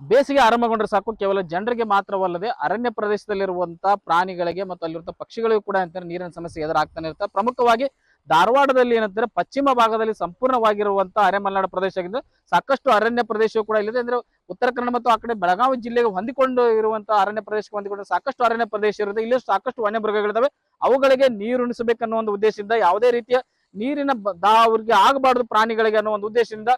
ಬೇಸಿಗೆ ಆರಂಭಗೊಂಡ್ರೆ ಸಾಕು ಕೇವಲ ಜನರಿಗೆ ಮಾತ್ರವಲ್ಲದೆ ಅರಣ್ಯ ಪ್ರದೇಶದಲ್ಲಿರುವಂತಹ ಪ್ರಾಣಿಗಳಿಗೆ ಮತ್ತು ಅಲ್ಲಿರುವಂತಹ ಪಕ್ಷಿಗಳಿಗೂ ಕೂಡ ಅಂತಾರೆ ನೀರಿನ ಸಮಸ್ಯೆ ಎದುರಾಗ್ತಾನೆ ಇರುತ್ತೆ. ಪ್ರಮುಖವಾಗಿ ಧಾರವಾಡದಲ್ಲಿ ಏನಂತಾರೆ ಪಶ್ಚಿಮ ಭಾಗದಲ್ಲಿ ಸಂಪೂರ್ಣವಾಗಿರುವಂತಹ ಅರೆಮಲೆನಾಡು ಪ್ರದೇಶ ಆಗಿದ್ದು ಸಾಕಷ್ಟು ಅರಣ್ಯ ಪ್ರದೇಶವೂ ಕೂಡ ಇಲ್ಲಿದೆ. ಅಂದ್ರೆ ಉತ್ತರ ಕನ್ನಡ ಮತ್ತು ಆ ಕಡೆ ಬೆಳಗಾವಿ ಜಿಲ್ಲೆಗೆ ಹೊಂದಿಕೊಂಡು ಇರುವಂತಹ ಅರಣ್ಯ ಪ್ರದೇಶಕ್ಕೆ ಹೊಂದಿಕೊಂಡು ಸಾಕಷ್ಟು ಅರಣ್ಯ ಪ್ರದೇಶ ಇರುತ್ತೆ. ಇಲ್ಲಿ ಸಾಕಷ್ಟು ವನ್ಯಮೃಗಗಳಿದಾವೆ. ಅವುಗಳಿಗೆ ನೀರು ಉಣಿಸಬೇಕನ್ನೋ ಒಂದು ಉದ್ದೇಶದಿಂದ ಯಾವುದೇ ರೀತಿಯ ನೀರಿನ ಅವ್ರಿಗೆ ಆಗಬಾರದು ಪ್ರಾಣಿಗಳಿಗೆ ಅನ್ನೋ ಒಂದು ಉದ್ದೇಶದಿಂದ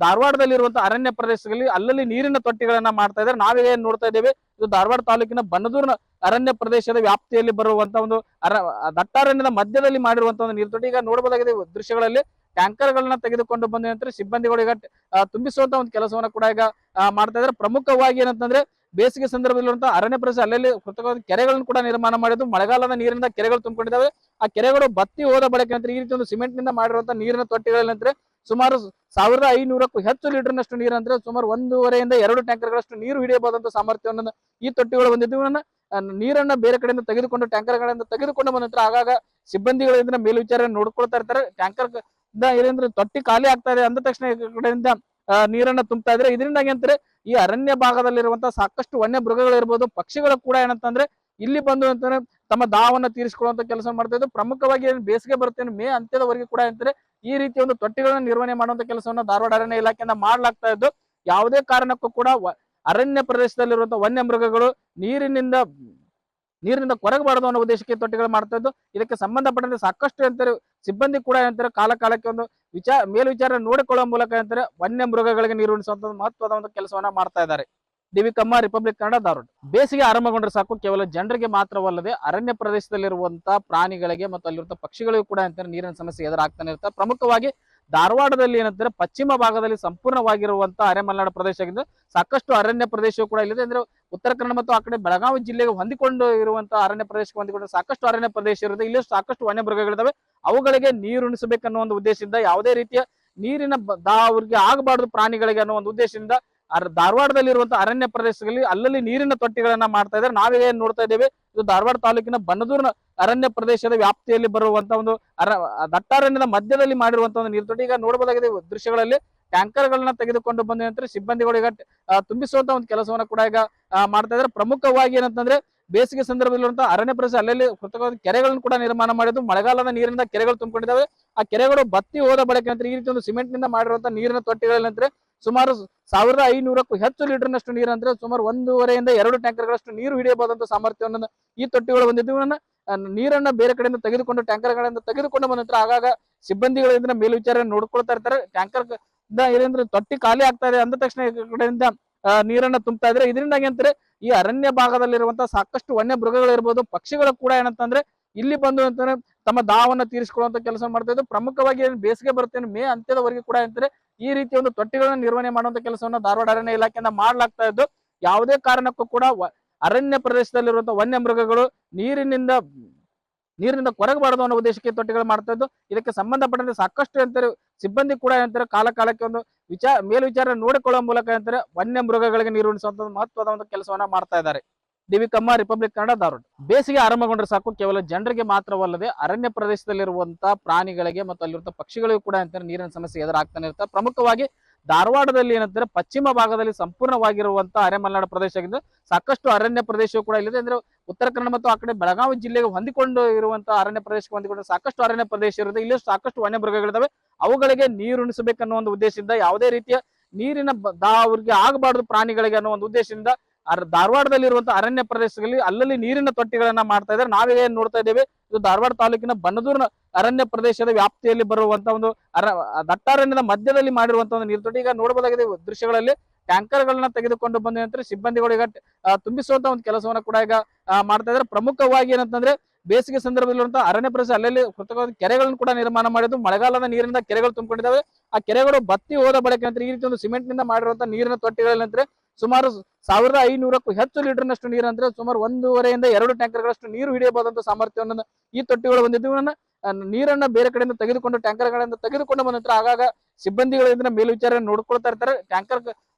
ಧಾರವಾಡದಲ್ಲಿರುವಂತಹ ಅರಣ್ಯ ಪ್ರದೇಶಗಳಲ್ಲಿ ಅಲ್ಲಲ್ಲಿ ನೀರಿನ ತೊಟ್ಟಿಗಳನ್ನ ಮಾಡ್ತಾ ಇದ್ದಾರೆ. ನಾವೇನ್ ನೋಡ್ತಾ ಇದ್ದೇವೆ, ಇದು ಧಾರವಾಡ ತಾಲೂಕಿನ ಬನ್ನದೂರಿನ ಅರಣ್ಯ ಪ್ರದೇಶದ ವ್ಯಾಪ್ತಿಯಲ್ಲಿ ಬರುವಂತ ಒಂದು ದಟ್ಟಾರಣ್ಯದ ಮಧ್ಯದಲ್ಲಿ ಮಾಡಿರುವಂತಹ ಒಂದು ನೀರು ತೊಟ್ಟಿ. ಈಗ ನೋಡಬಹುದಾಗಿದೆ ದೃಶ್ಯಗಳಲ್ಲಿ ಟ್ಯಾಂಕರ್ ಗಳನ್ನ ತೆಗೆದುಕೊಂಡು ಬಂದ ನಂತರ ಸಿಬ್ಬಂದಿಗಳು ಈಗ ತುಂಬಿಸುವಂತ ಒಂದು ಕೆಲಸವನ್ನ ಕೂಡ ಈಗ ಮಾಡ್ತಾ ಇದ್ದಾರೆ. ಪ್ರಮುಖವಾಗಿ ಏನಂತಂದ್ರೆ ಬೇಸಿಗೆ ಸಂದರ್ಭದಲ್ಲಿರುವಂತಹ ಅರಣ್ಯ ಪ್ರದೇಶ ಅಲ್ಲಲ್ಲಿ ಕೃತಕವಾದ ಕೆರೆಗಳನ್ನು ಕೂಡ ನಿರ್ಮಾಣ ಮಾಡಿದ್ದು ಮಳೆಗಾಲದ ನೀರಿನಿಂದ ಕೆರೆಗಳು ತುಂಬಿಕೊಂಡಿದ್ದಾವೆ. ಆ ಕೆರೆಗಳು ಬತ್ತಿ ಹೋದ ಬಳಿಕ ನಂತರ ಈ ರೀತಿ ಒಂದು ಸಿಮೆಂಟ್ ನಿಂದ ಮಾಡಿರುವಂತಹ ನೀರಿನ ತೊಟ್ಟಿಗಳಲ್ಲಿ ನಂತರ ಸುಮಾರು 1500ಕ್ಕೂ ಹೆಚ್ಚು ಲೀಟರ್ನಷ್ಟು ನೀರು ಅಂದ್ರೆ ಸುಮಾರು 1.5 ರಿಂದ 2 ಟ್ಯಾಂಕರ್ಗಳಷ್ಟು ನೀರು ಹಿಡಿಯಬಹುದಂತ ಸಾಮರ್ಥ್ಯವನ್ನು ಈ ತೊಟ್ಟಿಗಳು ಹೊಂದಿದ್ದು. ನೀರನ್ನ ಬೇರೆ ಕಡೆಯಿಂದ ತೆಗೆದುಕೊಂಡು ಟ್ಯಾಂಕರ್ಗಳಿಂದ ತೆಗೆದುಕೊಂಡು ಬಂದ ನಂತರ ಆಗಾಗ ಸಿಬ್ಬಂದಿಗಳಿಂದ ಮೇಲ್ವಿಚಾರಣೆ ನೋಡ್ಕೊಳ್ತಾ ಇರ್ತಾರೆ. ಟ್ಯಾಂಕರ್ ಏನಂದ್ರೆ ತೊಟ್ಟಿ ಖಾಲಿ ಆಗ್ತಾ ಇದೆ ಅಂದ ತಕ್ಷಣ ಈ ಕಡೆಯಿಂದ ನೀರನ್ನ ತುಂಬ್ತಾ ಇದ್ರೆ ಇದರಿಂದಾಗಿ ಅಂತಾರೆ ಈ ಅರಣ್ಯ ಭಾಗದಲ್ಲಿರುವಂತಹ ಸಾಕಷ್ಟು ವನ್ಯ ಮೃಗಗಳು ಇರ್ಬೋದು, ಪಕ್ಷಿಗಳು ಕೂಡ ಏನಂತಂದ್ರೆ ಇಲ್ಲಿ ಬಂದು ಅಂತಾರೆ ತಮ್ಮ ದಾವನ್ನ ತೀರಿಸಿಕೊಳ್ಳುವಂತ ಕೆಲಸ ಮಾಡ್ತಾ ಇದ್ದು. ಪ್ರಮುಖವಾಗಿ ಬೇಸಿಗೆ ಬರುತ್ತೆ ಮೇ ಅಂತ್ಯದವರೆಗೆ ಕೂಡ ಅಂತಾರೆ ಈ ರೀತಿ ಒಂದು ತೊಟ್ಟಿಗಳನ್ನ ನಿರ್ವಹಣೆ ಮಾಡುವಂತ ಕೆಲಸವನ್ನ ಧಾರವಾಡ ಅರಣ್ಯ ಇಲಾಖೆಯಿಂದ ಮಾಡ್ಲಾಗ್ತಾ ಇದ್ದು. ಯಾವುದೇ ಕಾರಣಕ್ಕೂ ಕೂಡ ಅರಣ್ಯ ಪ್ರದೇಶದಲ್ಲಿರುವಂತಹ ವನ್ಯ ಮೃಗಗಳು ನೀರಿನಿಂದ ಕೊರಗಬಾರದು ಅನ್ನೋ ಉದ್ದೇಶಕ್ಕೆ ತೊಟ್ಟಿಗಳು ಮಾಡ್ತಾ ಇದ್ದು. ಇದಕ್ಕೆ ಸಂಬಂಧಪಟ್ಟಂತೆ ಸಾಕಷ್ಟು ಅಂತಾರೆ ಸಿಬ್ಬಂದಿ ಕೂಡ ಏನಂತಾರೆ ಕಾಲಕ್ಕೆ ಒಂದು ಮೇಲ್ವಿಚಾರಣೆ ನೋಡಿಕೊಳ್ಳುವ ಮೂಲಕ ಏನಂತಾರೆ ವನ್ಯ ಮೃಗಗಳಿಗೆ ನೀರು ಉಣಿಸುವಂತ ಮಹತ್ವದ ಒಂದು ಕೆಲಸವನ್ನ ಮಾಡ್ತಾ ಇದ್ದಾರೆ. ಡಿ.ವಿ. ಕಮ್ಮ, ರಿಪಬ್ಲಿಕ್ ಕನ್ನಡ, ಧಾರವಾಡ. ಬೇಸಿಗೆ ಆರಂಭಗೊಂಡ್ರೆ ಸಾಕು ಕೇವಲ ಜನರಿಗೆ ಮಾತ್ರವಲ್ಲದೆ ಅರಣ್ಯ ಪ್ರದೇಶದಲ್ಲಿರುವಂತಹ ಪ್ರಾಣಿಗಳಿಗೆ ಮತ್ತು ಅಲ್ಲಿರುವಂತಹ ಪಕ್ಷಿಗಳಿಗೂ ಕೂಡ ಅಂತಾರೆ ನೀರಿನ ಸಮಸ್ಯೆ ಎದುರಾಗ್ತಾನೆ ಇರುತ್ತೆ. ಪ್ರಮುಖವಾಗಿ ಧಾರವಾಡದಲ್ಲಿ ಏನಂತಾರೆ ಪಶ್ಚಿಮ ಭಾಗದಲ್ಲಿ ಸಂಪೂರ್ಣವಾಗಿರುವಂತಹ ಅರೆಮಲೆನಾಡು ಪ್ರದೇಶ ಆಗಿದ್ದು ಸಾಕಷ್ಟು ಅರಣ್ಯ ಪ್ರದೇಶವೂ ಕೂಡ ಇಲ್ಲಿದೆ. ಅಂದ್ರೆ ಉತ್ತರ ಕನ್ನಡ ಮತ್ತು ಆ ಕಡೆ ಬೆಳಗಾವಿ ಜಿಲ್ಲೆಗೆ ಹೊಂದಿಕೊಂಡು ಇರುವಂತಹ ಅರಣ್ಯ ಪ್ರದೇಶಕ್ಕೆ ಹೊಂದಿಕೊಂಡು ಸಾಕಷ್ಟು ಅರಣ್ಯ ಪ್ರದೇಶ ಇರುತ್ತೆ. ಇಲ್ಲಿ ಸಾಕಷ್ಟು ವನ್ಯಮೃಗಗಳಿದಾವೆ. ಅವುಗಳಿಗೆ ನೀರು ಉಣಿಸಬೇಕನ್ನೋ ಒಂದು ಉದ್ದೇಶದಿಂದ ಯಾವುದೇ ರೀತಿಯ ನೀರಿನ ಅವ್ರಿಗೆ ಆಗಬಾರದು ಪ್ರಾಣಿಗಳಿಗೆ ಅನ್ನೋ ಒಂದು ಉದ್ದೇಶದಿಂದ ಧಾರವಾಡದಲ್ಲಿರುವಂತಹ ಅರಣ್ಯ ಪ್ರದೇಶಗಳಲ್ಲಿ ಅಲ್ಲಲ್ಲಿ ನೀರಿನ ತೊಟ್ಟಿಗಳನ್ನ ಮಾಡ್ತಾ ಇದ್ದಾರೆ. ನಾವೇನ್ ನೋಡ್ತಾ ಇದ್ದೇವೆ, ಇದು ಧಾರವಾಡ ತಾಲೂಕಿನ ಬನ್ನದೂರಿನ ಅರಣ್ಯ ಪ್ರದೇಶದ ವ್ಯಾಪ್ತಿಯಲ್ಲಿ ಬರುವಂತಹ ಒಂದು ದಟ್ಟಾರಣ್ಯದ ಮಧ್ಯದಲ್ಲಿ ಮಾಡಿರುವಂತಹ ಒಂದು ನೀರು ತೊಟ್ಟಿ. ಈಗ ನೋಡಬಹುದಾಗಿದೆ ದೃಶ್ಯಗಳಲ್ಲಿ ಟ್ಯಾಂಕರ್ ಗಳನ್ನ ತೆಗೆದುಕೊಂಡು ಬಂದ ನಂತರ ಸಿಬ್ಬಂದಿಗಳು ಈಗ ತುಂಬಿಸುವಂತ ಒಂದು ಕೆಲಸವನ್ನ ಕೂಡ ಈಗ ಮಾಡ್ತಾ ಇದ್ದಾರೆ. ಪ್ರಮುಖವಾಗಿ ಏನಂತಂದ್ರೆ ಬೇಸಿಗೆ ಸಂದರ್ಭದಲ್ಲಿರುವಂತಹ ಅರಣ್ಯ ಪ್ರದೇಶ ಅಲ್ಲಲ್ಲಿ ಕೃತಕವಾದ ಕೆರೆಗಳನ್ನು ಕೂಡ ನಿರ್ಮಾಣ ಮಾಡಿದ್ದು ಮಳೆಗಾಲದ ನೀರಿನಿಂದ ಕೆರೆಗಳು ತುಂಬಿಕೊಂಡಿದ್ದಾವೆ. ಆ ಕೆರೆಗಳು ಬತ್ತಿ ಹೋದ ಬಳಿಕ ನಂತರ ಈ ರೀತಿ ಒಂದು ಸಿಮೆಂಟ್ ನಿಂದ ಮಾಡಿರುವಂತಹ ನೀರಿನ ತೊಟ್ಟಿಗಳಲ್ಲಿ ನಂತರ ಸುಮಾರು 1500ಕ್ಕೂ ಹೆಚ್ಚು ಲೀಟರ್ನಷ್ಟು ನೀರು ಅಂದ್ರೆ ಸುಮಾರು 1.5 ರಿಂದ 2 ಟ್ಯಾಂಕರ್ಗಳಷ್ಟು ನೀರು ಹಿಡಿಯಬಹುದಂತ ಸಾಮರ್ಥ್ಯವನ್ನು ಈ ತೊಟ್ಟಿಗಳು ಹೊಂದಿದ್ದು. ನೀರನ್ನ ಬೇರೆ ಕಡೆಯಿಂದ ತೆಗೆದುಕೊಂಡು ಟ್ಯಾಂಕರ್ಗಳಿಂದ ತೆಗೆದುಕೊಂಡು ಬಂದ ನಂತರ ಆಗಾಗ ಸಿಬ್ಬಂದಿಗಳಿಂದ ಮೇಲ್ವಿಚಾರಣೆ ನೋಡ್ಕೊಳ್ತಾ ಇರ್ತಾರೆ. ಟ್ಯಾಂಕರ್ ಏನಂದ್ರೆ ತೊಟ್ಟಿ ಖಾಲಿ ಆಗ್ತಾ ಇದೆ ಅಂದ ತಕ್ಷಣ ಈ ಕಡೆಯಿಂದ ನೀರನ್ನ ತುಂಬ್ತಾ ಇದ್ರೆ ಇದರಿಂದಾಗಿ ಅಂತಾರೆ ಈ ಅರಣ್ಯ ಭಾಗದಲ್ಲಿರುವಂತಹ ಸಾಕಷ್ಟು ವನ್ಯ ಮೃಗಗಳು ಇರ್ಬೋದು, ಪಕ್ಷಿಗಳು ಕೂಡ ಏನಂತಂದ್ರೆ ಇಲ್ಲಿ ಬಂದು ಅಂತಾರೆ ತಮ್ಮ ದಾವನ್ನ ತೀರಿಸಿಕೊಳ್ಳುವಂತ ಕೆಲಸ ಮಾಡ್ತಾ ಇದ್ದು. ಪ್ರಮುಖವಾಗಿ ಬೇಸಿಗೆ ಬರುತ್ತೆ ಮೇ ಅಂತ್ಯದವರೆಗೆ ಕೂಡ ಅಂತಾರೆ ಈ ರೀತಿ ಒಂದು ತೊಟ್ಟಿಗಳನ್ನ ನಿರ್ವಹಣೆ ಮಾಡುವಂತ ಕೆಲಸವನ್ನ ಧಾರವಾಡ ಅರಣ್ಯ ಇಲಾಖೆಯಿಂದ ಮಾಡ್ಲಾಗ್ತಾ ಇದ್ದು. ಯಾವುದೇ ಕಾರಣಕ್ಕೂ ಕೂಡ ಅರಣ್ಯ ಪ್ರದೇಶದಲ್ಲಿರುವಂತಹ ವನ್ಯ ಮೃಗಗಳು ನೀರಿನಿಂದ ಕೊರಗಬಾರದು ಅನ್ನೋ ಉದ್ದೇಶಕ್ಕೆ ತೊಟ್ಟಿಗಳು ಮಾಡ್ತಾ ಇದ್ದು. ಇದಕ್ಕೆ ಸಂಬಂಧಪಟ್ಟಂತೆ ಸಾಕಷ್ಟು ಅಂತಾರೆ ಸಿಬ್ಬಂದಿ ಕೂಡ ಏನಂತಾರೆ ಕಾಲಕ್ಕೆ ಒಂದು ಮೇಲ್ವಿಚಾರಣೆ ನೋಡಿಕೊಳ್ಳುವ ಮೂಲಕ ಏನಂತಾರೆ ವನ್ಯ ಮೃಗಗಳಿಗೆ ನೀರು ಉಣಿಸುವಂತ ಮಹತ್ವದ ಒಂದು ಕೆಲಸವನ್ನ ಮಾಡ್ತಾ ಇದ್ದಾರೆ. ಡಿ.ವಿ. ಕಮ್ಮ, ರಿಪಬ್ಲಿಕ್ ಕನ್ನಡ, ಧಾರವಾಡ. ಬೇಸಿಗೆ ಆರಂಭಗೊಂಡ್ರೆ ಸಾಕು ಕೇವಲ ಜನರಿಗೆ ಮಾತ್ರವಲ್ಲದೆ ಅರಣ್ಯ ಪ್ರದೇಶದಲ್ಲಿರುವಂತಹ ಪ್ರಾಣಿಗಳಿಗೆ ಮತ್ತು ಅಲ್ಲಿರುವಂತಹ ಪಕ್ಷಿಗಳಿಗೂ ಕೂಡ ಅಂತಾರೆ ನೀರಿನ ಸಮಸ್ಯೆ ಎದುರಾಗ್ತಾನೆ ಇರುತ್ತೆ. ಪ್ರಮುಖವಾಗಿ ಧಾರವಾಡದಲ್ಲಿ ಏನಂತಾರೆ ಪಶ್ಚಿಮ ಭಾಗದಲ್ಲಿ ಸಂಪೂರ್ಣವಾಗಿರುವಂತಹ ಅರೆಮಲೆನಾಡು ಪ್ರದೇಶ ಆಗಿದ್ದು ಸಾಕಷ್ಟು ಅರಣ್ಯ ಪ್ರದೇಶವೂ ಕೂಡ ಇಲ್ಲಿದೆ. ಅಂದ್ರೆ ಉತ್ತರ ಕನ್ನಡ ಮತ್ತು ಆ ಕಡೆ ಬೆಳಗಾವಿ ಜಿಲ್ಲೆಗೆ ಹೊಂದಿಕೊಂಡು ಇರುವಂತಹ ಅರಣ್ಯ ಪ್ರದೇಶಕ್ಕೆ ಹೊಂದಿಕೊಂಡು ಸಾಕಷ್ಟು ಅರಣ್ಯ ಪ್ರದೇಶ ಇರುತ್ತೆ. ಇಲ್ಲಿ ಸಾಕಷ್ಟು ವನ್ಯಮೃಗಗಳಿದಾವೆ. ಅವುಗಳಿಗೆ ನೀರು ಉಣಿಸಬೇಕನ್ನೋ ಒಂದು ಉದ್ದೇಶದಿಂದ ಯಾವುದೇ ರೀತಿಯ ನೀರಿನ ಅವ್ರಿಗೆ ಆಗಬಾರದು ಪ್ರಾಣಿಗಳಿಗೆ ಅನ್ನೋ ಒಂದು ಉದ್ದೇಶದಿಂದ ಧಾರವಾಡದಲ್ಲಿರುವಂತಹ ಅರಣ್ಯ ಪ್ರದೇಶಗಳಲ್ಲಿ ಅಲ್ಲಲ್ಲಿ ನೀರಿನ ತೊಟ್ಟಿಗಳನ್ನ ಮಾಡ್ತಾ ಇದ್ದಾರೆ. ನಾವೇನ್ ನೋಡ್ತಾ ಇದ್ದೇವೆ, ಇದು ಧಾರವಾಡ ತಾಲೂಕಿನ ಬನ್ನದೂರಿನ ಅರಣ್ಯ ಪ್ರದೇಶದ ವ್ಯಾಪ್ತಿಯಲ್ಲಿ ಬರುವಂತಹ ಒಂದು ದಟ್ಟಾರಣ್ಯದ ಮಧ್ಯದಲ್ಲಿ ಮಾಡಿರುವಂತಹ ಒಂದು ನೀರು ತೊಟ್ಟಿ. ಈಗ ನೋಡಬಹುದಾಗಿದೆ ದೃಶ್ಯಗಳಲ್ಲಿ ಟ್ಯಾಂಕರ್ ಗಳನ್ನ ತೆಗೆದುಕೊಂಡು ಬಂದ ನಂತರ ಸಿಬ್ಬಂದಿಗಳು ಈಗ ತುಂಬಿಸುವಂತ ಒಂದು ಕೆಲಸವನ್ನ ಕೂಡ ಈಗ ಮಾಡ್ತಾ ಇದ್ದಾರೆ. ಪ್ರಮುಖವಾಗಿ ಏನಂತಂದ್ರೆ ಬೇಸಿಗೆ ಸಂದರ್ಭದಲ್ಲಿರುವಂತಹ ಅರಣ್ಯ ಪ್ರದೇಶ ಅಲ್ಲಲ್ಲಿ ಕೃತಕವಾದ ಕೆರೆಗಳನ್ನು ಕೂಡ ನಿರ್ಮಾಣ ಮಾಡಿದ್ದು ಮಳೆಗಾಲದ ನೀರಿನಿಂದ ಕೆರೆಗಳು ತುಂಬಿಕೊಂಡಿದ್ದಾವೆ. ಆ ಕೆರೆಗಳು ಬತ್ತಿ ಹೋದ ಬಳಿಕ ನಂತರ ಈ ರೀತಿ ಒಂದು ಸಿಮೆಂಟ್ ನಿಂದ ಮಾಡಿರುವಂತಹ ನೀರಿನ ತೊಟ್ಟಿಗಳಲ್ಲಿ ನಂತರ ಸುಮಾರು 1500ಕ್ಕೂ ಹೆಚ್ಚು ಲೀಟರ್ನಷ್ಟು ನೀರು ಅಂದ್ರೆ ಸುಮಾರು 1.5 ರಿಂದ 2 ಟ್ಯಾಂಕರ್ಗಳಷ್ಟು ನೀರು ಹಿಡಿಯಬಹುದಂತ ಸಾಮರ್ಥ್ಯವನ್ನು ಈ ತೊಟ್ಟಿಗಳು ಹೊಂದಿದ್ದು. ನೀರನ್ನ ಬೇರೆ ಕಡೆಯಿಂದ ತೆಗೆದುಕೊಂಡು ಟ್ಯಾಂಕರ್ಗಳಿಂದ ತೆಗೆದುಕೊಂಡು ಬಂದ ನಂತರ ಆಗಾಗ ಸಿಬ್ಬಂದಿಗಳಿಂದ ಮೇಲ್ವಿಚಾರಣೆ ನೋಡ್ಕೊಳ್ತಾ ಇರ್ತಾರೆ. ಟ್ಯಾಂಕರ್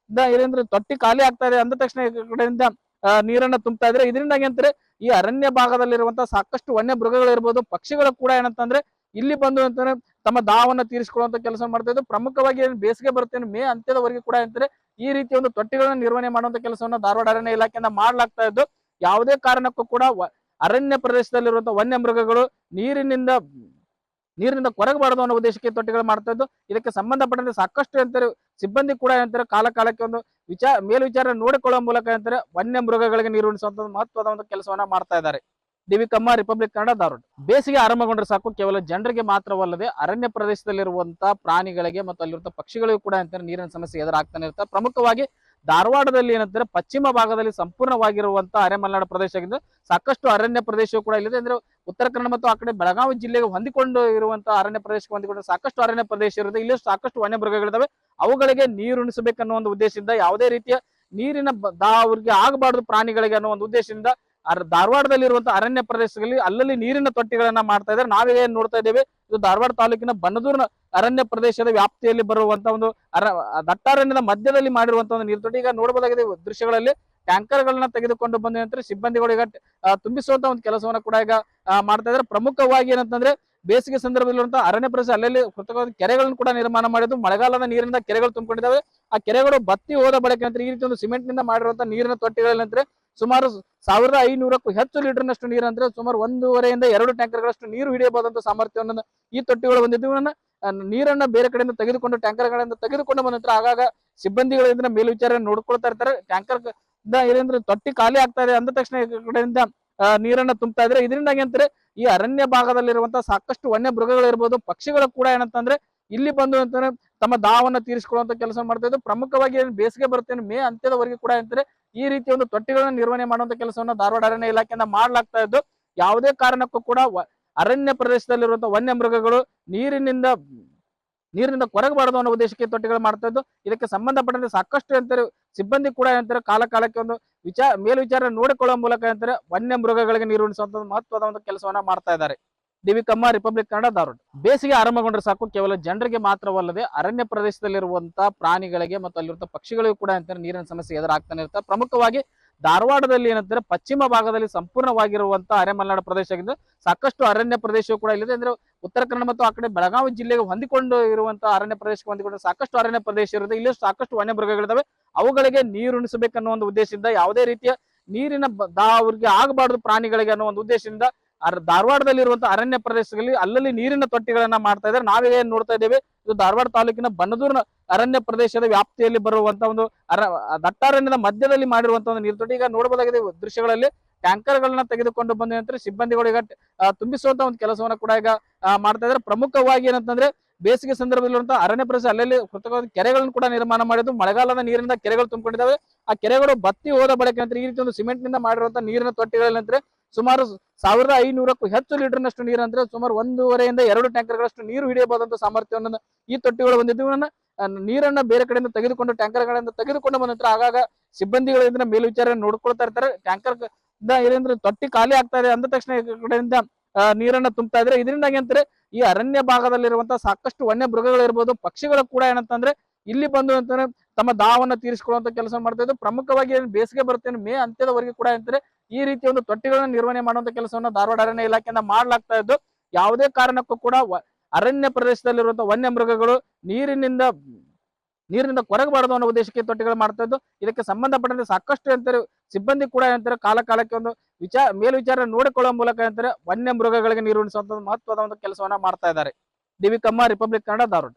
ಏನಂದ್ರೆ ತೊಟ್ಟಿ ಖಾಲಿ ಆಗ್ತಾ ಇದೆ ಅಂದ ತಕ್ಷಣ ಈ ಕಡೆಯಿಂದ ನೀರನ್ನ ತುಂಬ್ತಾ ಇದ್ರೆ ಇದರಿಂದಾಗಿ ಅಂತಾರೆ ಈ ಅರಣ್ಯ ಭಾಗದಲ್ಲಿರುವಂತಹ ಸಾಕಷ್ಟು ವನ್ಯ ಮೃಗಗಳು ಇರ್ಬೋದು, ಪಕ್ಷಿಗಳು ಕೂಡ ಏನಂತಂದ್ರೆ ಇಲ್ಲಿ ಬಂದು ಅಂತಾರೆ ತಮ್ಮ ದಾವನ್ನ ತೀರಿಸಿಕೊಳ್ಳುವಂತ ಕೆಲಸ ಮಾಡ್ತಾ ಇದ್ದು. ಪ್ರಮುಖವಾಗಿ ಬೇಸಿಗೆ ಬರುತ್ತೆ ಮೇ ಅಂತ್ಯದವರೆಗೆ ಕೂಡ ಅಂತಾರೆ ಈ ರೀತಿ ಒಂದು ತೊಟ್ಟಿಗಳನ್ನ ನಿರ್ವಹಣೆ ಮಾಡುವಂತ ಕೆಲಸವನ್ನ ಧಾರವಾಡ ಅರಣ್ಯ ಇಲಾಖೆಯಿಂದ ಮಾಡಲಾಗ್ತಾ ಇದ್ದು, ಯಾವುದೇ ಕಾರಣಕ್ಕೂ ಕೂಡ ಅರಣ್ಯ ಪ್ರದೇಶದಲ್ಲಿರುವಂತಹ ವನ್ಯ ಮೃಗಗಳು ನೀರಿನಿಂದ ಕೊರಗಬಾರದು ಅನ್ನೋ ಉದ್ದೇಶಕ್ಕೆ ತೊಟ್ಟಿಗಳು ಮಾಡ್ತಾ ಇದ್ದು, ಇದಕ್ಕೆ ಸಂಬಂಧಪಟ್ಟಂತೆ ಸಾಕಷ್ಟು ಅಂತಾರೆ ಸಿಬ್ಬಂದಿ ಕೂಡ ಅಂತಾರೆ ಕಾಲಕ್ಕೆ ಒಂದು ಮೇಲ್ವಿಚಾರ ನೋಡಿಕೊಳ್ಳುವ ಮೂಲಕ ಅಂತಾರೆ ವನ್ಯ ಮೃಗಗಳಿಗೆ ನಿರ್ವಹಿಸುವಂತ ಮಹತ್ವದ ಒಂದು ಕೆಲಸವನ್ನ ಮಾಡ್ತಾ ಇದ್ದಾರೆ. ಡಿವಿ ಕಮ್ಮ, ರಿಪಬ್ಲಿಕ್ ಕನ್ನಡ, ಧಾರವಾಡ. ಬೇಸಿಗೆ ಆರಂಭಗೊಂಡ್ರೆ ಸಾಕು ಕೇವಲ ಜನರಿಗೆ ಮಾತ್ರವಲ್ಲದೆ ಅರಣ್ಯ ಪ್ರದೇಶದಲ್ಲಿರುವಂತಹ ಪ್ರಾಣಿಗಳಿಗೆ ಮತ್ತು ಅಲ್ಲಿರುವಂತಹ ಪಕ್ಷಿಗಳಿಗೂ ಕೂಡ ಅಂತಾರೆ ನೀರಿನ ಸಮಸ್ಯೆ ಎದುರಾಗ್ತಾನೆ ಇರುತ್ತೆ. ಪ್ರಮುಖವಾಗಿ ಧಾರವಾಡದಲ್ಲಿ ಏನಂತಾರೆ ಪಶ್ಚಿಮ ಭಾಗದಲ್ಲಿ ಸಂಪೂರ್ಣವಾಗಿರುವಂತಹ ಅರೆಮಲೆನಾಡು ಪ್ರದೇಶ ಆಗಿದ್ದು, ಸಾಕಷ್ಟು ಅರಣ್ಯ ಪ್ರದೇಶವೂ ಕೂಡ ಇಲ್ಲಿದೆ. ಅಂದ್ರೆ ಉತ್ತರ ಕನ್ನಡ ಮತ್ತು ಆ ಕಡೆ ಬೆಳಗಾವಿ ಜಿಲ್ಲೆಗೆ ಹೊಂದಿಕೊಂಡು ಇರುವಂತಹ ಅರಣ್ಯ ಪ್ರದೇಶಕ್ಕೆ ಹೊಂದಿಕೊಂಡು ಸಾಕಷ್ಟು ಅರಣ್ಯ ಪ್ರದೇಶ ಇರುತ್ತೆ. ಇಲ್ಲಿ ಸಾಕಷ್ಟು ವನ್ಯ ಮೃಗಗಳಿದಾವೆ. ಅವುಗಳಿಗೆ ನೀರುಣಿಸಬೇಕನ್ನೋ ಒಂದು ಉದ್ದೇಶದಿಂದ, ಯಾವುದೇ ರೀತಿಯ ನೀರಿನ ಅವ್ರಿಗೆ ಆಗಬಾರದು ಪ್ರಾಣಿಗಳಿಗೆ ಅನ್ನೋ ಒಂದು ಉದ್ದೇಶದಿಂದ ಧಾರವಾಡದಲ್ಲಿರುವಂತಹ ಅರಣ್ಯ ಪ್ರದೇಶಗಳಲ್ಲಿ ಅಲ್ಲಲ್ಲಿ ನೀರಿನ ತೊಟ್ಟಿಗಳನ್ನ ಮಾಡ್ತಾ ಇದ್ದಾರೆ. ನಾವೇನ್ ನೋಡ್ತಾ ಇದ್ದೇವೆ, ಇದು ಧಾರವಾಡ ತಾಲೂಕಿನ ಬನ್ನದೂರಿನ ಅರಣ್ಯ ಪ್ರದೇಶದ ವ್ಯಾಪ್ತಿಯಲ್ಲಿ ಬರುವಂತ ಒಂದು ದಟ್ಟಾರಣ್ಯದ ಮಧ್ಯದಲ್ಲಿ ಮಾಡಿರುವಂತಹ ಒಂದು ನೀರು ತೊಟ್ಟಿ. ಈಗ ನೋಡಬಹುದಾಗಿದೆ ದೃಶ್ಯಗಳಲ್ಲಿ ಟ್ಯಾಂಕರ್ ಗಳನ್ನ ತೆಗೆದುಕೊಂಡು ಬಂದ ನಂತರ ಸಿಬ್ಬಂದಿಗಳು ಈಗ ತುಂಬಿಸುವಂತ ಒಂದು ಕೆಲಸವನ್ನ ಕೂಡ ಈಗ ಮಾಡ್ತಾ ಇದ್ದಾರೆ. ಪ್ರಮುಖವಾಗಿ ಏನಂತಂದ್ರೆ ಬೇಸಿಗೆ ಸಂದರ್ಭದಲ್ಲಿರುವಂತಹ ಅರಣ್ಯ ಪ್ರದೇಶ ಅಲ್ಲಲ್ಲಿ ಕೃತಕವಾದ ಕೆರೆಗಳನ್ನು ಕೂಡ ನಿರ್ಮಾಣ ಮಾಡಿದ್ದು, ಮಳೆಗಾಲದ ನೀರಿನಿಂದ ಕೆರೆಗಳು ತುಂಬಿಕೊಂಡಿದ್ದಾವೆ. ಆ ಕೆರೆಗಳು ಬತ್ತಿ ಹೋದ ಬಳಿಕ ನಂತರ ಈ ರೀತಿ ಒಂದು ಸಿಮೆಂಟ್ ನಿಂದ ಮಾಡಿರುವಂತಹ ನೀರಿನ ತೊಟ್ಟಿಗಳಲ್ಲಿ ನಂತರ ಸುಮಾರು 1500ಕ್ಕೂ ಹೆಚ್ಚು ಲೀಟರ್ನಷ್ಟು ನೀರು ಅಂದ್ರೆ ಸುಮಾರು 1.5 ರಿಂದ 2 ಟ್ಯಾಂಕರ್ಗಳಷ್ಟು ನೀರು ಹಿಡಿಯಬಹುದಂತ ಸಾಮರ್ಥ್ಯವನ್ನು ಈ ತೊಟ್ಟಿಗಳು ಹೊಂದಿದ್ದು. ನೀರನ್ನ ಬೇರೆ ಕಡೆಯಿಂದ ತೆಗೆದುಕೊಂಡು ಟ್ಯಾಂಕರ್ಗಳಿಂದ ತೆಗೆದುಕೊಂಡು ಬಂದ ನಂತರ ಆಗಾಗ ಸಿಬ್ಬಂದಿಗಳಿಂದ ಮೇಲ್ವಿಚಾರಣೆ ನೋಡ್ಕೊಳ್ತಾ ಇರ್ತಾರೆ. ಟ್ಯಾಂಕರ್ ಏನಂದ್ರೆ ತೊಟ್ಟಿ ಖಾಲಿ ಆಗ್ತಾ ಇದೆ ಅಂದ ತಕ್ಷಣ ಈ ಕಡೆಯಿಂದ ನೀರನ್ನ ತುಂಬ್ತಾ ಇದ್ರೆ, ಇದರಿಂದಾಗಿ ಅಂತಾರೆ ಈ ಅರಣ್ಯ ಭಾಗದಲ್ಲಿರುವಂತಹ ಸಾಕಷ್ಟು ವನ್ಯ ಮೃಗಗಳು ಇರ್ಬೋದು, ಪಕ್ಷಿಗಳು ಕೂಡ ಏನಂತಂದ್ರೆ ಇಲ್ಲಿ ಬಂದು ಅಂತಾರೆ ತಮ್ಮ ದಾಹವನ್ನ ತೀರಿಸಿಕೊಳ್ಳುವಂತ ಕೆಲಸ ಮಾಡ್ತಾ ಇದ್ದು. ಪ್ರಮುಖವಾಗಿ ಬೇಸಿಗೆ ಬರುತ್ತೆ ಮೇ ಅಂತ್ಯದವರೆಗೆ ಕೂಡ ಅಂತಾರೆ ಈ ರೀತಿ ಒಂದು ತೊಟ್ಟಿಗಳನ್ನ ನಿರ್ವಹಣೆ ಮಾಡುವಂತ ಕೆಲಸವನ್ನ ಧಾರವಾಡ ಅರಣ್ಯ ಇಲಾಖೆಯಿಂದ ಮಾಡ್ಲಾಗ್ತಾ ಇದ್ದು, ಯಾವುದೇ ಕಾರಣಕ್ಕೂ ಕೂಡ ಅರಣ್ಯ ಪ್ರದೇಶದಲ್ಲಿರುವಂತಹ ವನ್ಯ ಮೃಗಗಳು ನೀರಿನಿಂದ ಕೊರಗಬಾರದು ಅನ್ನೋ ಉದ್ದೇಶಕ್ಕೆ ತೊಟ್ಟಿಗಳು ಮಾಡ್ತಾ ಇದ್ದು, ಇದಕ್ಕೆ ಸಂಬಂಧಪಟ್ಟಂತೆ ಸಾಕಷ್ಟು ಅಂತಾರೆ ಸಿಬ್ಬಂದಿ ಕೂಡ ಅಂತಾರೆ ಕಾಲಕ್ಕೆ ಒಂದು ಮೇಲ್ವಿಚಾರ ನೋಡಿಕೊಳ್ಳುವ ಮೂಲಕ ಅಂತಾರೆ ವನ್ಯ ಮೃಗಗಳಿಗೆ ನಿರ್ವಹಿಸುವಂತ ಮಹತ್ವದ ಒಂದು ಕೆಲಸವನ್ನ ಮಾಡ್ತಾ ಇದ್ದಾರೆ. ಡಿವಿ ಕಮ್ಮ, ರಿಪಬ್ಲಿಕ್ ಕನ್ನಡ, ಧಾರವಾಡ. ಬೇಸಿಗೆ ಆರಂಭಗೊಂಡ್ರೆ ಸಾಕು ಕೇವಲ ಜನರಿಗೆ ಮಾತ್ರವಲ್ಲದೆ ಅರಣ್ಯ ಪ್ರದೇಶದಲ್ಲಿರುವಂತಹ ಪ್ರಾಣಿಗಳಿಗೆ ಮತ್ತು ಅಲ್ಲಿರುವಂತಹ ಪಕ್ಷಿಗಳಿಗೂ ಕೂಡ ಅಂತಾರೆ ನೀರಿನ ಸಮಸ್ಯೆ ಎದುರಾಗ್ತಾನೆ ಇರುತ್ತೆ. ಪ್ರಮುಖವಾಗಿ ಧಾರವಾಡದಲ್ಲಿ ಏನಂತಾರೆ ಪಶ್ಚಿಮ ಭಾಗದಲ್ಲಿ ಸಂಪೂರ್ಣವಾಗಿರುವಂತಹ ಅರೆಮಲೆನಾಡು ಪ್ರದೇಶ ಆಗಿದ್ದು, ಸಾಕಷ್ಟು ಅರಣ್ಯ ಪ್ರದೇಶವೂ ಕೂಡ ಇಲ್ಲಿದೆ. ಅಂದ್ರೆ ಉತ್ತರ ಕನ್ನಡ ಮತ್ತು ಆ ಕಡೆ ಬೆಳಗಾವಿ ಜಿಲ್ಲೆಗೆ ಹೊಂದಿಕೊಂಡು ಇರುವಂತಹ ಅರಣ್ಯ ಪ್ರದೇಶಕ್ಕೆ ಹೊಂದಿಕೊಂಡು ಸಾಕಷ್ಟು ಅರಣ್ಯ ಪ್ರದೇಶ ಇರುತ್ತೆ. ಇಲ್ಲಿ ಸಾಕಷ್ಟು ವನ್ಯ ಮೃಗಗಳಿದಾವೆ. ಅವುಗಳಿಗೆ ನೀರುಣಿಸಬೇಕನ್ನೋ ಒಂದು ಉದ್ದೇಶದಿಂದ, ಯಾವುದೇ ರೀತಿಯ ನೀರಿನ ಅವ್ರಿಗೆ ಆಗಬಾರದು ಪ್ರಾಣಿಗಳಿಗೆ ಅನ್ನೋ ಒಂದು ಉದ್ದೇಶದಿಂದ ಧಾರವಾಡದಲ್ಲಿರುವಂತಹ ಅರಣ್ಯ ಪ್ರದೇಶಗಳಲ್ಲಿ ಅಲ್ಲಲ್ಲಿ ನೀರಿನ ತೊಟ್ಟಿಗಳನ್ನ ಮಾಡ್ತಾ ಇದ್ದಾರೆ. ನಾವೇನ್ ನೋಡ್ತಾ ಇದ್ದೇವೆ, ಇದು ಧಾರವಾಡ ತಾಲೂಕಿನ ಬನ್ನದೂರಿನ ಅರಣ್ಯ ಪ್ರದೇಶದ ವ್ಯಾಪ್ತಿಯಲ್ಲಿ ಬರುವಂತಹ ಒಂದು ದಟ್ಟಾರಣ್ಯದ ಮಧ್ಯದಲ್ಲಿ ಮಾಡಿರುವಂತಹ ಒಂದು ನೀರು ತೊಟ್ಟಿ. ಈಗ ನೋಡಬಹುದಾಗಿದೆ ದೃಶ್ಯಗಳಲ್ಲಿ ಟ್ಯಾಂಕರ್ ಗಳನ್ನ ತೆಗೆದುಕೊಂಡು ಬಂದ ನಂತರ ಸಿಬ್ಬಂದಿಗಳು ಈಗ ತುಂಬಿಸುವಂತ ಒಂದು ಕೆಲಸವನ್ನ ಕೂಡ ಈಗ ಮಾಡ್ತಾ ಇದ್ದಾರೆ. ಪ್ರಮುಖವಾಗಿ ಏನಂತಂದ್ರೆ ಬೇಸಿಗೆ ಸಂದರ್ಭದಲ್ಲಿರುವಂತಹ ಅರಣ್ಯ ಪ್ರದೇಶ ಅಲ್ಲಲ್ಲಿ ಕೃತಕವಾದ ಕೆರೆಗಳನ್ನು ಕೂಡ ನಿರ್ಮಾಣ ಮಾಡಿದ್ದು, ಮಳೆಗಾಲದ ನೀರಿನಿಂದ ಕೆರೆಗಳು ತುಂಬಿಕೊಂಡಿದ್ದಾವೆ. ಆ ಕೆರೆಗಳು ಬತ್ತಿ ಹೋದ ಬಳಿಕ ನಂತರ ಈ ರೀತಿ ಒಂದು ಸಿಮೆಂಟ್ ನಿಂದ ಮಾಡಿರುವಂತಹ ನೀರಿನ ತೊಟ್ಟಿಗಳಲ್ಲಿ ನಂತರ ಸುಮಾರು 1500ಕ್ಕೂ ಹೆಚ್ಚು ಲೀಟರ್ನಷ್ಟು ನೀರು ಅಂದ್ರೆ ಸುಮಾರು 1.5 ರಿಂದ 2 ಟ್ಯಾಂಕರ್ಗಳಷ್ಟು ನೀರು ಹಿಡಿಯಬಹುದಂತ ಸಾಮರ್ಥ್ಯವನ್ನು ಈ ತೊಟ್ಟಿಗಳು ಹೊಂದಿದ್ದು. ನೀರನ್ನ ಬೇರೆ ಕಡೆಯಿಂದ ತೆಗೆದುಕೊಂಡು ಟ್ಯಾಂಕರ್ಗಳಿಂದ ತೆಗೆದುಕೊಂಡು ಬಂದ ನಂತರ ಆಗಾಗ ಸಿಬ್ಬಂದಿಗಳಿಂದ ಮೇಲ್ವಿಚಾರಣೆ ನೋಡ್ಕೊಳ್ತಾ ಇರ್ತಾರೆ. ಟ್ಯಾಂಕರ್ ಏನಂದ್ರೆ ತೊಟ್ಟಿ ಖಾಲಿ ಆಗ್ತಾ ಇದೆ ಅಂದ ತಕ್ಷಣ ಈ ಕಡೆಯಿಂದ ನೀರನ್ನ ತುಂಬ್ತಾ ಇದ್ರೆ, ಇದರಿಂದಾಗಿ ಅಂತಾರೆ ಈ ಅರಣ್ಯ ಭಾಗದಲ್ಲಿರುವಂತಹ ಸಾಕಷ್ಟು ವನ್ಯ ಮೃಗಗಳು ಇರ್ಬೋದು, ಪಕ್ಷಿಗಳು ಕೂಡ ಏನಂತಂದ್ರೆ ಇಲ್ಲಿ ಬಂದು ಅಂತಾರೆ ತಮ್ಮ ದಾಹವನ್ನ ತೀರಿಸಿಕೊಳ್ಳುವಂತ ಕೆಲಸ ಮಾಡ್ತಾ ಇದ್ದು. ಪ್ರಮುಖವಾಗಿ ಬೇಸಿಗೆ ಬರುತ್ತೆ ಮೇ ಅಂತ್ಯದವರೆಗೆ ಕೂಡ ಅಂತಾರೆ ಈ ರೀತಿ ಒಂದು ತೊಟ್ಟಿಗಳನ್ನ ನಿರ್ವಹಣೆ ಮಾಡುವಂತ ಕೆಲಸವನ್ನ ಧಾರವಾಡ ಅರಣ್ಯ ಇಲಾಖೆಯಿಂದ ಮಾಡ್ಲಾಗ್ತಾ ಇದ್ದು, ಯಾವುದೇ ಕಾರಣಕ್ಕೂ ಕೂಡ ಅರಣ್ಯ ಪ್ರದೇಶದಲ್ಲಿರುವಂತಹ ವನ್ಯ ಮೃಗಗಳು ನೀರಿನಿಂದ ಕೊರಗಬಾರದು ಅನ್ನೋ ಉದ್ದೇಶಕ್ಕೆ ತೊಟ್ಟಿಗಳು ಮಾಡ್ತಾ ಇದ್ದು, ಇದಕ್ಕೆ ಸಂಬಂಧಪಟ್ಟಂತೆ ಸಾಕಷ್ಟು ಅಂತಾರೆ ಸಿಬ್ಬಂದಿ ಕೂಡ ಅಂತಾರೆ ಕಾಲಕ್ಕೆ ಒಂದು ಮೇಲ್ವಿಚಾರ ನೋಡಿಕೊಳ್ಳುವ ಮೂಲಕ ಅಂತಾರೆ ವನ್ಯ ಮೃಗಗಳಿಗೆ ನಿರ್ವಹಿಸುವಂತ ಮಹತ್ವದ ಒಂದು ಕೆಲಸವನ್ನ ಮಾಡ್ತಾ ಇದ್ದಾರೆ. ಡಿವಿ ಕಮ್ಮ, ರಿಪಬ್ಲಿಕ್ ಕನ್ನಡ, ಧಾರವಾಡ.